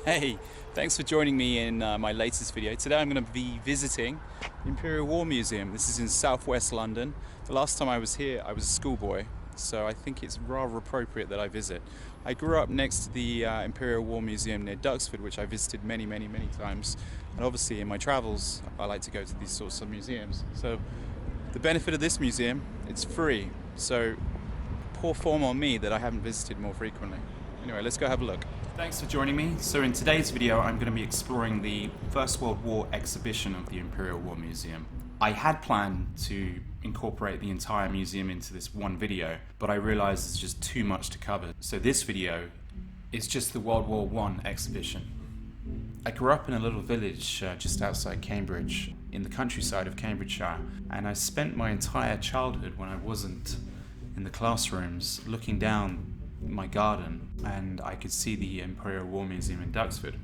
Hey, thanks for joining me in my latest video. Today I'm going to be visiting the Imperial War Museum. This is in southwest London. The last time I was here I was a schoolboy, so I think it's rather appropriate that I visit. I grew up next to the Imperial War Museum near Duxford, which I visited many times, and obviously in my travels I like to go to these sorts of museums. So the benefit of this museum, it's free, so poor form on me that I haven't visited more frequently. Anyway, let's go have a look. Thanks for joining me. So in today's video I'm going to be exploring the First World War exhibition of the Imperial War Museum. I had planned to incorporate the entire museum into this one video, but I realized there's just too much to cover. So this video is just the World War I exhibition. I grew up in a little village just outside Cambridge, in the countryside of Cambridgeshire, and I spent my entire childhood when I wasn't in the classrooms looking down my garden, and I could see the Imperial War Museum in Duxford,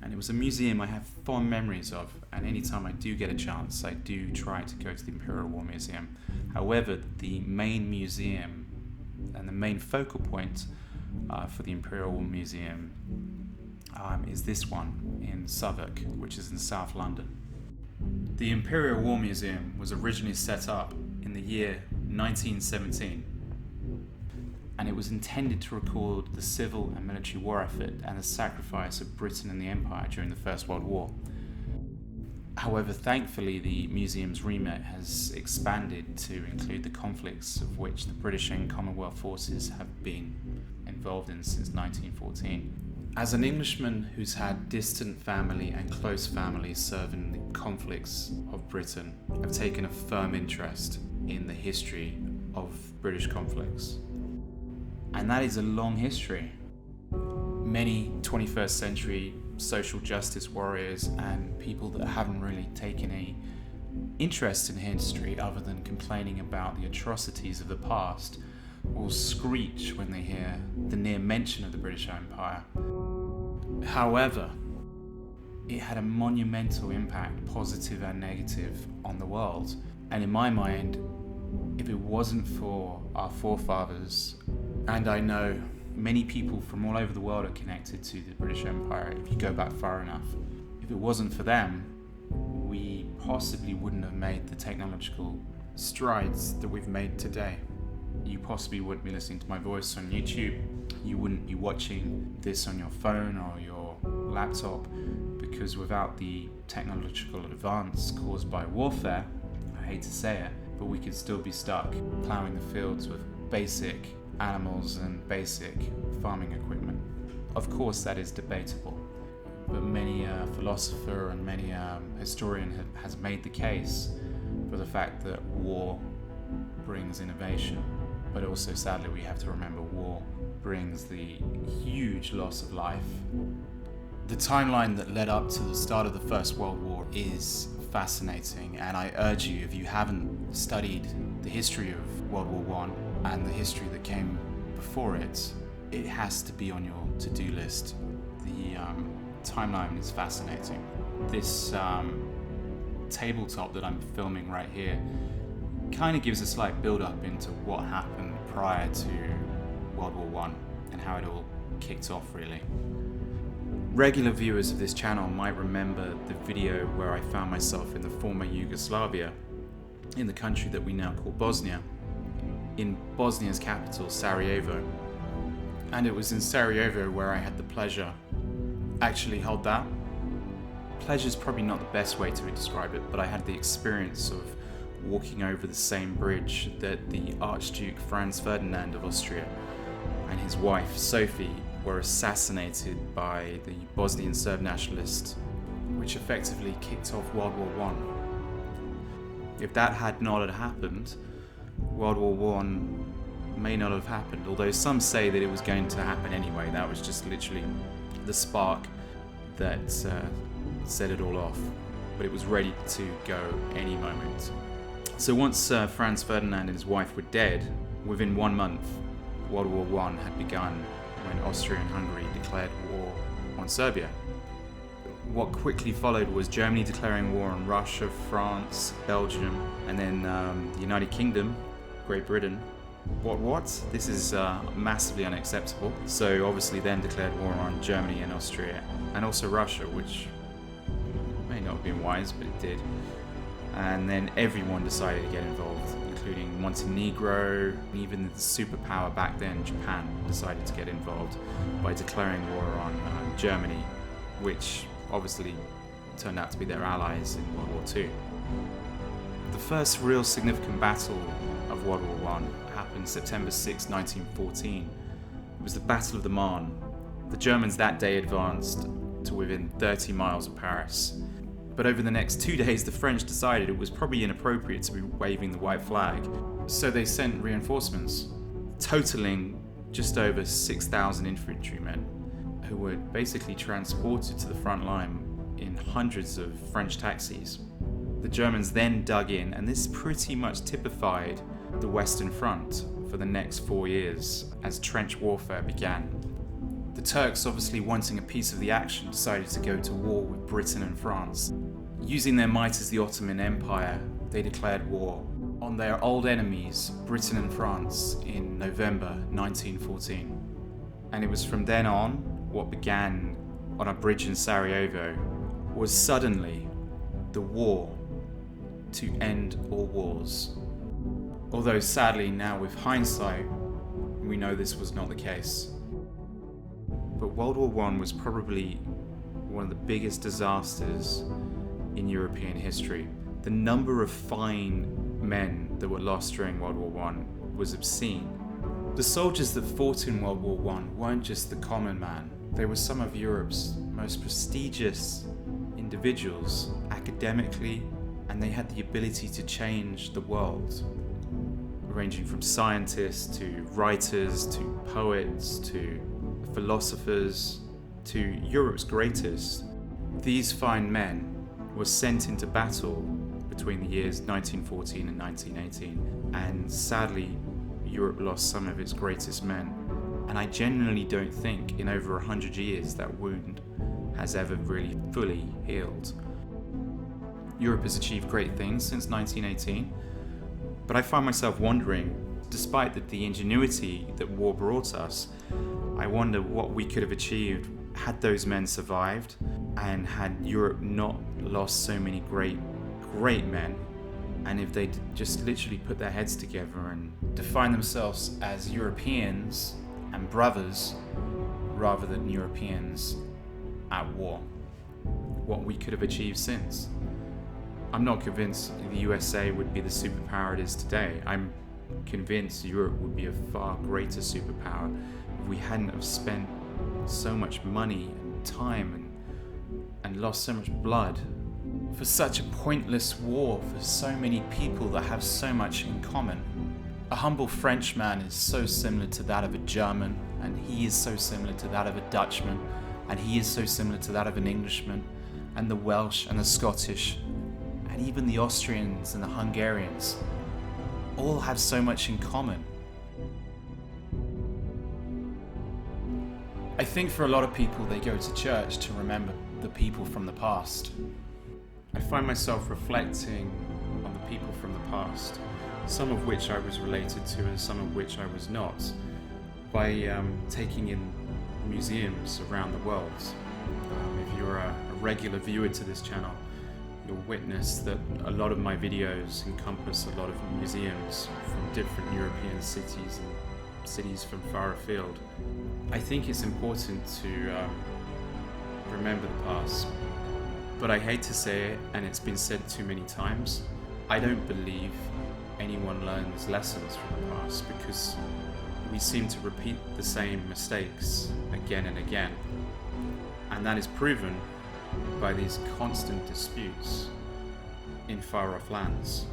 and it was a museum I have fond memories of, and anytime I do get a chance I do try to go to the Imperial War Museum. However, the main museum and the main focal point for the Imperial War Museum is this one in Southwark, which is in South London. The Imperial War Museum was originally set up in the year 1917, and it was intended to record the civil and military war effort and the sacrifice of Britain and the Empire during the First World War. However, thankfully the museum's remit has expanded to include the conflicts of which the British and Commonwealth forces have been involved in since 1914. As an Englishman who's had distant family and close family serve in the conflicts of Britain, I've taken a firm interest in the history of British conflicts. And that is a long history. Many 21st century social justice warriors and people that haven't really taken any interest in history other than complaining about the atrocities of the past will screech when they hear the near mention of the British Empire. However, it had a monumental impact, positive and negative, on the world. And in my mind, if it wasn't for our forefathers, and I know many people from all over the world are connected to the British Empire if you go back far enough. If it wasn't for them, we possibly wouldn't have made the technological strides that we've made today. You possibly wouldn't be listening to my voice on YouTube. You wouldn't be watching this on your phone or your laptop, because without the technological advance caused by warfare, I hate to say it, but we could still be stuck plowing the fields with basic animals and basic farming equipment. Of course that is debatable, but many philosopher and many historian has made the case for the fact that war brings innovation, but also sadly we have to remember war brings the huge loss of life. The timeline that led up to the start of the First World War is fascinating, and I urge you, if you haven't studied the history of World War I and the history that came before it, it has to be on your to-do list. The timeline is fascinating. This tabletop that I'm filming right here kind of gives a slight build-up into what happened prior to World War I and how it all kicked off, really. Regular viewers of this channel might remember the video where I found myself in the former Yugoslavia, in the country that we now call Bosnia, in Bosnia's capital, Sarajevo. And it was in Sarajevo where I had the pleasure, actually hold that, pleasure's probably not the best way to describe it, but I had the experience of walking over the same bridge that the Archduke Franz Ferdinand of Austria and his wife Sophie were assassinated by the Bosnian Serb nationalists, which effectively kicked off World War I. If that had not happened, World War I may not have happened, although some say that it was going to happen anyway. That was just literally the spark that set it all off, but it was ready to go any moment. So once Franz Ferdinand and his wife were dead, within 1 month, World War I had begun when Austria and Hungary declared war on Serbia. What quickly followed was Germany declaring war on Russia, France, Belgium, and then the United Kingdom, Great Britain, What? This is massively unacceptable. So obviously then declared war on Germany and Austria, and also Russia, which may not have been wise, but it did. And then everyone decided to get involved, including Montenegro, even the superpower back then, Japan, decided to get involved by declaring war on Germany, which obviously turned out to be their allies in World War II. The first real significant battle of World War I happened September 6, 1914. It was the Battle of the Marne. The Germans that day advanced to within 30 miles of Paris. But over the next 2 days, the French decided it was probably inappropriate to be waving the white flag. So they sent reinforcements, totaling just over 6,000 infantrymen, who were basically transported to the front line in hundreds of French taxis. The Germans then dug in, and this pretty much typified the Western Front for the next 4 years as trench warfare began. The Turks, obviously wanting a piece of the action, decided to go to war with Britain and France. Using their might as the Ottoman Empire, they declared war on their old enemies, Britain and France, in November 1914. And it was from then on, what began on a bridge in Sarajevo was suddenly the war to end all wars. Although sadly now with hindsight, we know this was not the case. But World War I was probably one of the biggest disasters in European history. The number of fine men that were lost during World War I was obscene. The soldiers that fought in World War I weren't just the common man. They were some of Europe's most prestigious individuals academically, and they had the ability to change the world, ranging from scientists to writers to poets to philosophers to Europe's greatest. These fine men were sent into battle between the years 1914 and 1918, and sadly Europe lost some of its greatest men. And I genuinely don't think in over 100 years that wound has ever really fully healed. Europe has achieved great things since 1918, but I find myself wondering, despite the ingenuity that war brought us, I wonder what we could have achieved had those men survived and had Europe not lost so many great men, and if they'd just literally put their heads together and define themselves as Europeans and brothers rather than Europeans at war. What we could have achieved since. I'm not convinced the USA would be the superpower it is today. I'm convinced Europe would be a far greater superpower if we hadn't have spent so much money and time and lost so much blood for such a pointless war for so many people that have so much in common. A humble Frenchman is so similar to that of a German, and he is so similar to that of a Dutchman, and he is so similar to that of an Englishman, and the Welsh and the Scottish, and even the Austrians and the Hungarians all have so much in common. I think for a lot of people, they go to church to remember the people from the past. I find myself reflecting on the people from the past, some of which I was related to and some of which I was not, by taking in museums around the world. If you're a regular viewer to this channel, you'll witness that a lot of my videos encompass a lot of museums from different European cities and cities from far afield. I think it's important to remember the past, but I hate to say it, and it's been said too many times, I don't believe anyone learns lessons from the past, because we seem to repeat the same mistakes again and again, and that is proven by these constant disputes in far-off lands.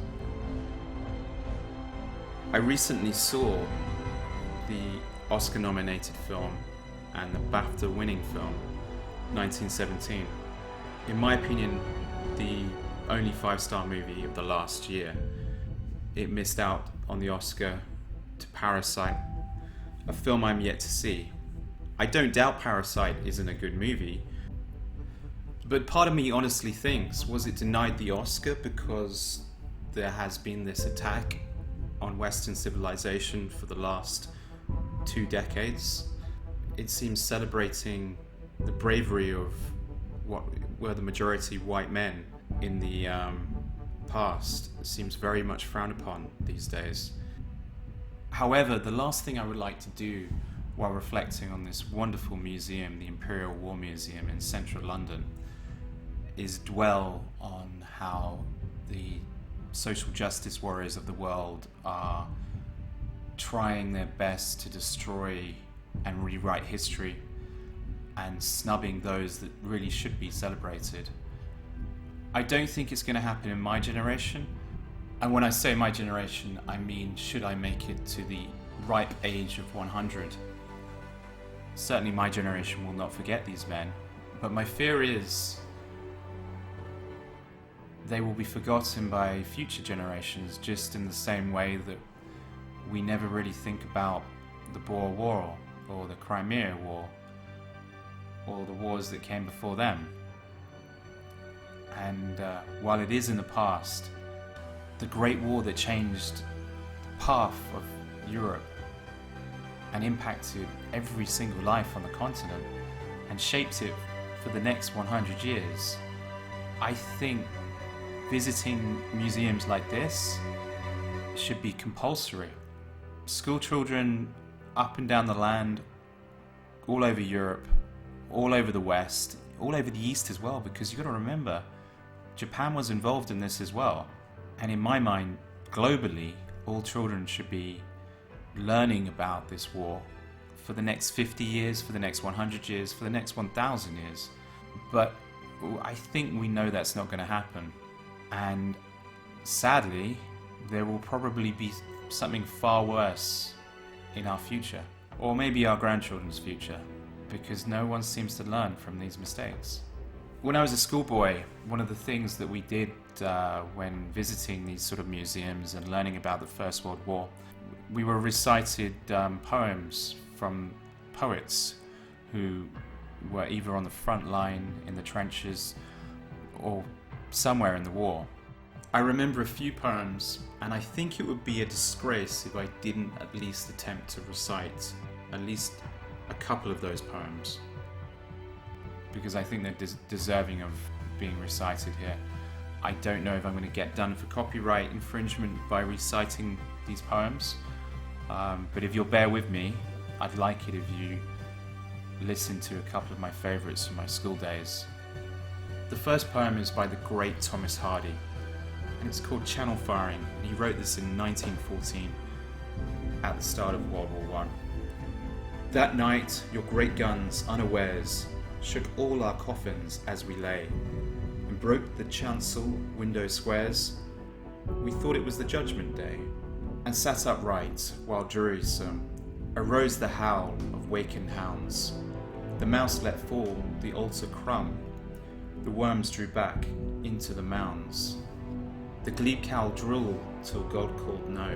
I recently saw the Oscar-nominated film and the BAFTA-winning film, 1917. In my opinion, the only 5-star movie of the last year. It missed out on the Oscar to Parasite, a film I'm yet to see. I don't doubt Parasite isn't a good movie, but part of me honestly thinks, was it denied the Oscar because there has been this attack on Western civilization for the last 2 decades. It seems celebrating the bravery of what were the majority white men in the past seems very much frowned upon these days. However, the last thing I would like to do while reflecting on this wonderful museum, the Imperial War Museum in central London, is dwell on how the social justice warriors of the world are trying their best to destroy and rewrite history and snubbing those that really should be celebrated. I don't think it's going to happen in my generation. And when I say my generation, I mean, should I make it to the ripe age of 100? Certainly my generation will not forget these men, but my fear is they will be forgotten by future generations, just in the same way that we never really think about the Boer War or the Crimea War or the wars that came before them. And while it is in the past, the Great War that changed the path of Europe and impacted every single life on the continent and shaped it for the next 100 years, I think visiting museums like this should be compulsory. School children up and down the land, all over Europe, all over the West, all over the East as well, because you've got to remember, Japan was involved in this as well. And in my mind, globally, all children should be learning about this war for the next 50 years, for the next 100 years, for the next 1,000 years. But I think we know that's not going to happen. And sadly, there will probably be something far worse in our future, or maybe our grandchildren's future, because no one seems to learn from these mistakes. When I was a schoolboy, one of the things that we did when visiting these sort of museums and learning about the First World War, we were recited poems from poets who were either on the front line in the trenches or somewhere in the war. I remember a few poems, and I think it would be a disgrace if I didn't at least attempt to recite at least a couple of those poems, because I think they're deserving of being recited here. I don't know if I'm going to get done for copyright infringement by reciting these poems, but if you'll bear with me, I'd like it if you listen to a couple of my favourites from my school days. The first poem is by the great Thomas Hardy, and it's called Channel Firing, and he wrote this in 1914 at the start of World War I. That night, your great guns, unawares, shook all our coffins as we lay, and broke the chancel window squares. We thought it was the Judgment Day, and sat upright while drearisome arose the howl of wakened hounds. The mouse let fall the altar crumb, the worms drew back into the mounds. The glebe cow drilled till God called no,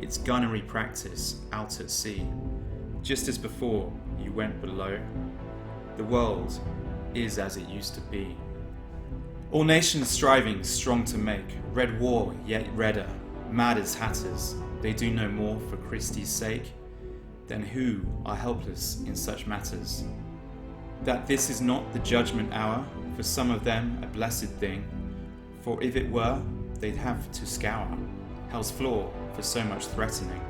its gunnery practice out at sea. Just as before you went below, the world is as it used to be. All nations striving strong to make red war yet redder, mad as hatters, they do no more for Christi's sake than who are helpless in such matters. That this is not the judgment hour, for some of them a blessed thing, for if it were, they'd have to scour hell's floor for so much threatening.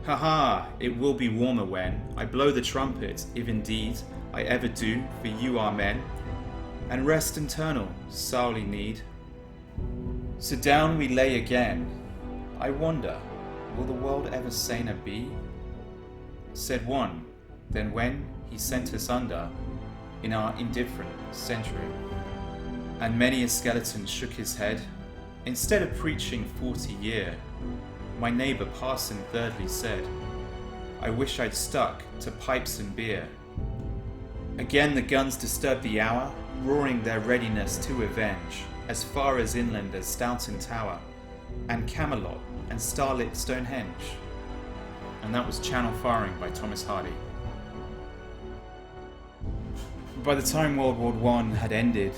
Ha ha, it will be warmer when I blow the trumpet, if indeed I ever do, for you are men, and rest eternal sorely need. So down we lay again. I wonder, will the world ever saner be? Said one, then when he sent us under in our indifferent century. And many a skeleton shook his head. Instead of preaching 40 year, my neighbour parson thirdly said, I wish I'd stuck to pipes and beer. Again the guns disturbed the hour, roaring their readiness to avenge, as far as inland as Stoughton Tower, and Camelot, and starlit Stonehenge. And that was Channel Firing by Thomas Hardy. By the time World War I had ended,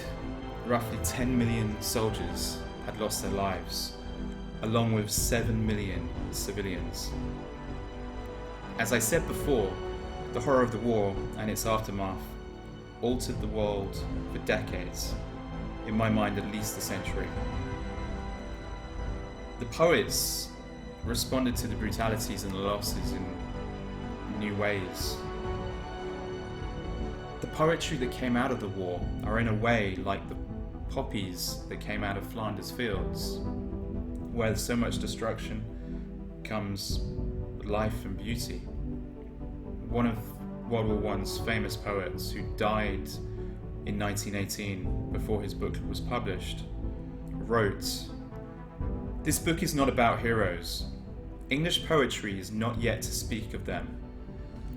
roughly 10 million soldiers had lost their lives. along with 7 million civilians. As I said before, the horror of the war and its aftermath altered the world for decades, in my mind at least a century. The poets responded to the brutalities and the losses in new ways. The poetry that came out of the war are in a way like the poppies that came out of Flanders fields, where so much destruction comes life and beauty. One of World War I's famous poets, who died in 1918 before his book was published, wrote, "This book is not about heroes. English poetry is not yet to speak of them,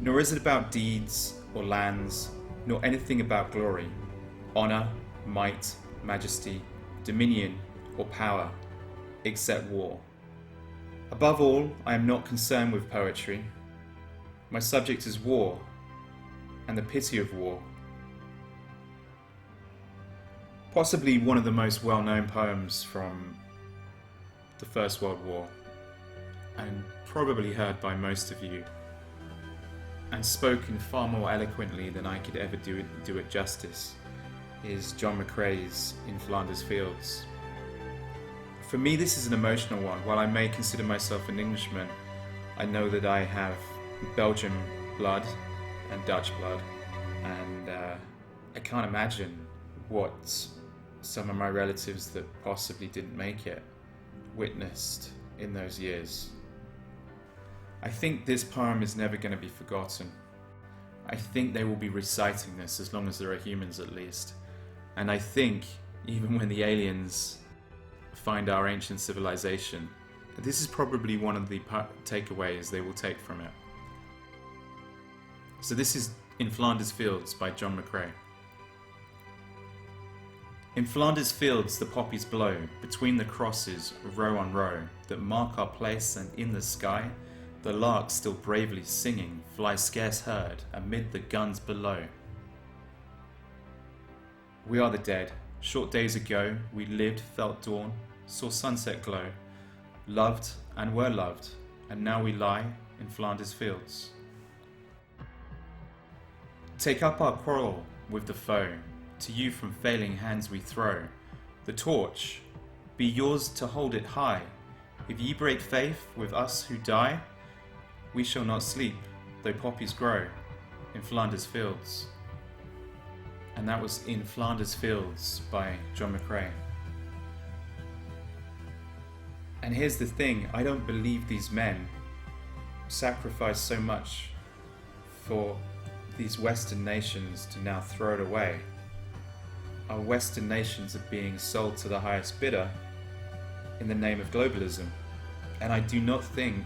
nor is it about deeds or lands, nor anything about glory, honor, might, majesty, dominion, or power, except war. Above all, I am not concerned with poetry. My subject is war, and the pity of war." Possibly one of the most well-known poems from the First World War, and probably heard by most of you, and spoken far more eloquently than I could ever do it justice, is John Mccrae's In Flanders Fields. For me, this is an emotional one. While I may consider myself an Englishman, I know that I have Belgian blood and Dutch blood, and I can't imagine what some of my relatives that possibly didn't make it witnessed in those years. I think this poem is never going to be forgotten. I think they will be reciting this as long as there are humans, at least. And I think even when the aliens find our ancient civilization, this is probably one of the takeaways they will take from it. So this is In Flanders Fields by John Mccrae. In Flanders fields the poppies blow, between the crosses, row on row, that mark our place, and in the sky, the lark still bravely singing, flies scarce heard, amid the guns below. We are the dead. Short days ago, we lived, felt dawn, saw sunset glow, loved and were loved, and now we lie in Flanders fields. Take up our quarrel with the foe, to you from failing hands we throw. The torch, be yours to hold it high. If ye break faith with us who die, we shall not sleep, though poppies grow, in Flanders fields. And that was In Flanders Fields by John Mccrae. And here's the thing, I don't believe these men sacrificed so much for these Western nations to now throw it away. Our Western nations are being sold to the highest bidder in the name of globalism. And I do not think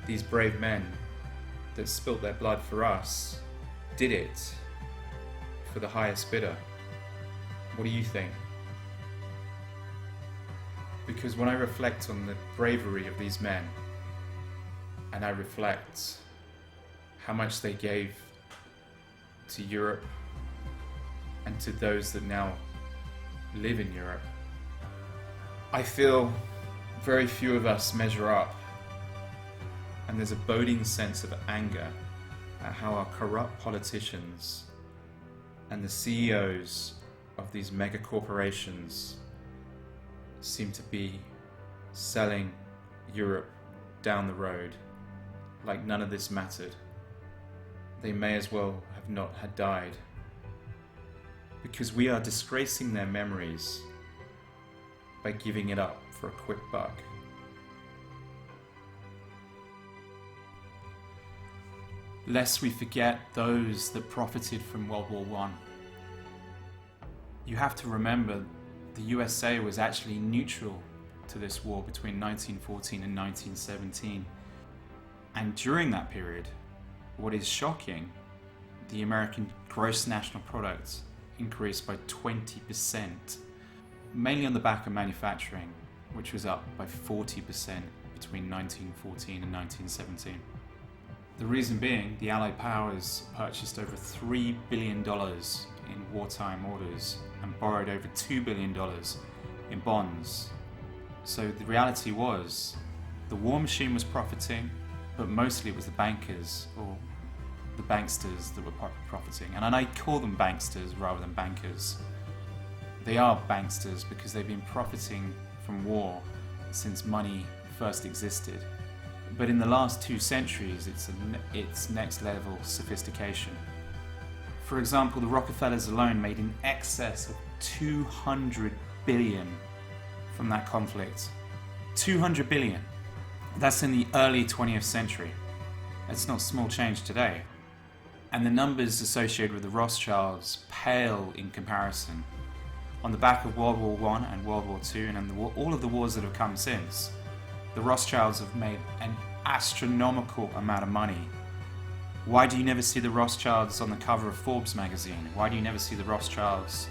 these brave men that spilt their blood for us did it for the highest bidder. What do you think? Because when I reflect on the bravery of these men, and I reflect how much they gave to Europe and to those that now live in Europe, I feel very few of us measure up. And there's a boding sense of anger at how our corrupt politicians and the CEOs of these mega corporations seem to be selling Europe down the road like none of this mattered. They may as well have not had died, because we are disgracing their memories by giving it up for a quick buck. Lest we forget those that profited from World War I. You have to remember the USA was actually neutral to this war between 1914 and 1917. And during that period, what is shocking, the American gross national product increased by 20%, mainly on the back of manufacturing, which was up by 40% between 1914 and 1917. The reason being, the Allied powers purchased over $3 billion in wartime orders and borrowed over $2 billion in bonds. So the reality was, the war machine was profiting, but mostly it was the bankers, or the banksters, that were profiting. And I call them banksters rather than bankers. They are banksters because they've been profiting from war since money first existed. But in the last 2 centuries, it's next level sophistication. For example, the Rockefellers alone made in excess of 200 billion from that conflict. 200 billion. That's in the early 20th century. That's not small change today. And the numbers associated with the Rothschilds pale in comparison. On the back of World War I and World War II and all of the wars that have come since, the Rothschilds have made an astronomical amount of money. Why do you never see the Rothschilds on the cover of Forbes magazine? Why do you never see the Rothschilds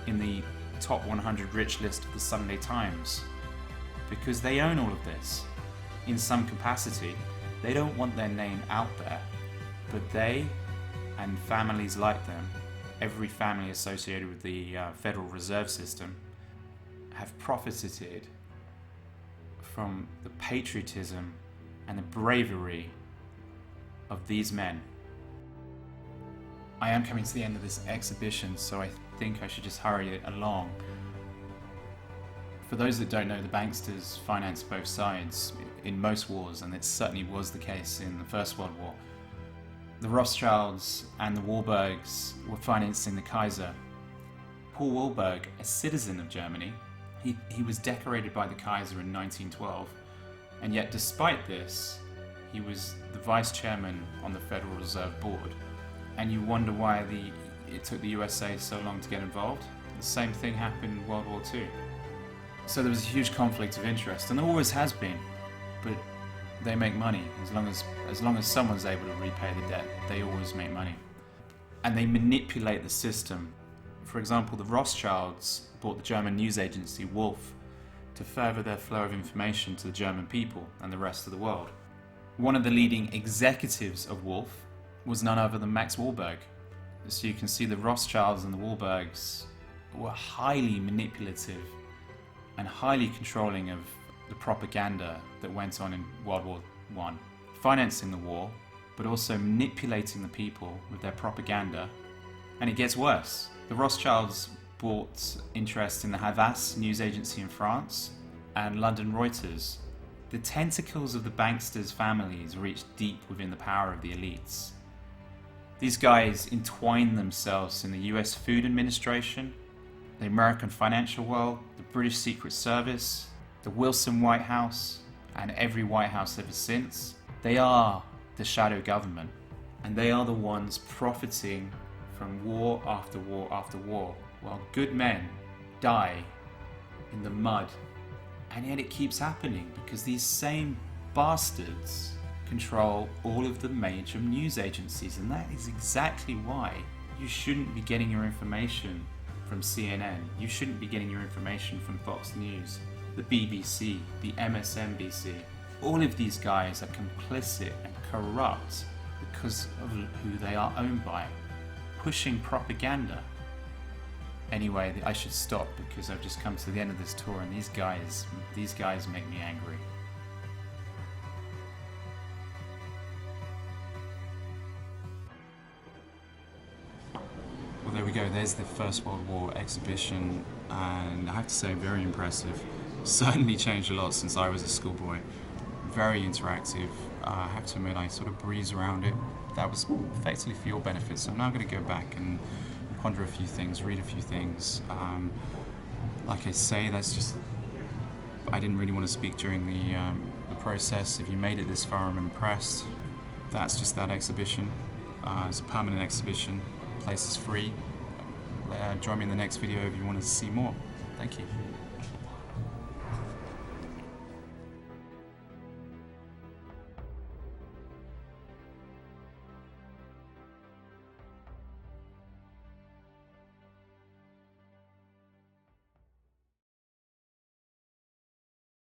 in the top 100 rich list of the Sunday Times? Because they own all of this. In some capacity, they don't want their name out there, but they and families like them, every family associated with the Federal Reserve System, have profited from the patriotism and the bravery of these men. I am coming to the end of this exhibition, so I think I should just hurry it along. For those that don't know, the banksters financed both sides in most wars, and it certainly was the case in the First World War. The Rothschilds and the Warburgs were financing the Kaiser. Paul Warburg, a citizen of Germany, he was decorated by the Kaiser in 1912, and yet despite this, he was the vice chairman on the Federal Reserve Board. And you wonder why it took the USA so long to get involved? The same thing happened in World War II. So there was a huge conflict of interest, and there always has been, but they make money. As long as someone's able to repay the debt, they always make money. And they manipulate the system. For example, the Rothschilds bought the German news agency Wolf to further their flow of information to the German people and the rest of the world. One of the leading executives of Wolf was none other than Max Warburg. So you can see the Rothschilds and the Warburgs were highly manipulative and highly controlling of the propaganda that went on in World War I, financing the war, but also manipulating the people with their propaganda. And it gets worse. The Rothschilds bought interest in the Havas news agency in France and London Reuters. The tentacles of the banksters' families reached deep within the power of the elites. These guys entwined themselves in the US Food Administration, the American financial world, the British Secret Service, the Wilson White House, and every White House ever since. They are the shadow government, and they are the ones profiting from war after war after war, while good men die in the mud. And yet it keeps happening because these same bastards control all of the major news agencies, and that is exactly why you shouldn't be getting your information from CNN. You shouldn't be getting your information from Fox News, the BBC, the MSNBC. All of these guys are complicit and corrupt because of who they are owned by, pushing propaganda. Anyway, I should stop because I've just come to the end of this tour, and these guys make me angry. Well, there we go. There's the First World War exhibition, and I have to say, very impressive. Certainly changed a lot since I was a schoolboy. Very interactive. I have to admit, I sort of breeze around it. That was effectively for your benefit. So I'm now going to go back and ponder a few things, read a few things. Like I say, that's just, I didn't really want to speak during the process. If you made it this far, I'm impressed. That's just that exhibition. It's a permanent exhibition. The place is free. Join me in the next video if you want to see more. Thank you.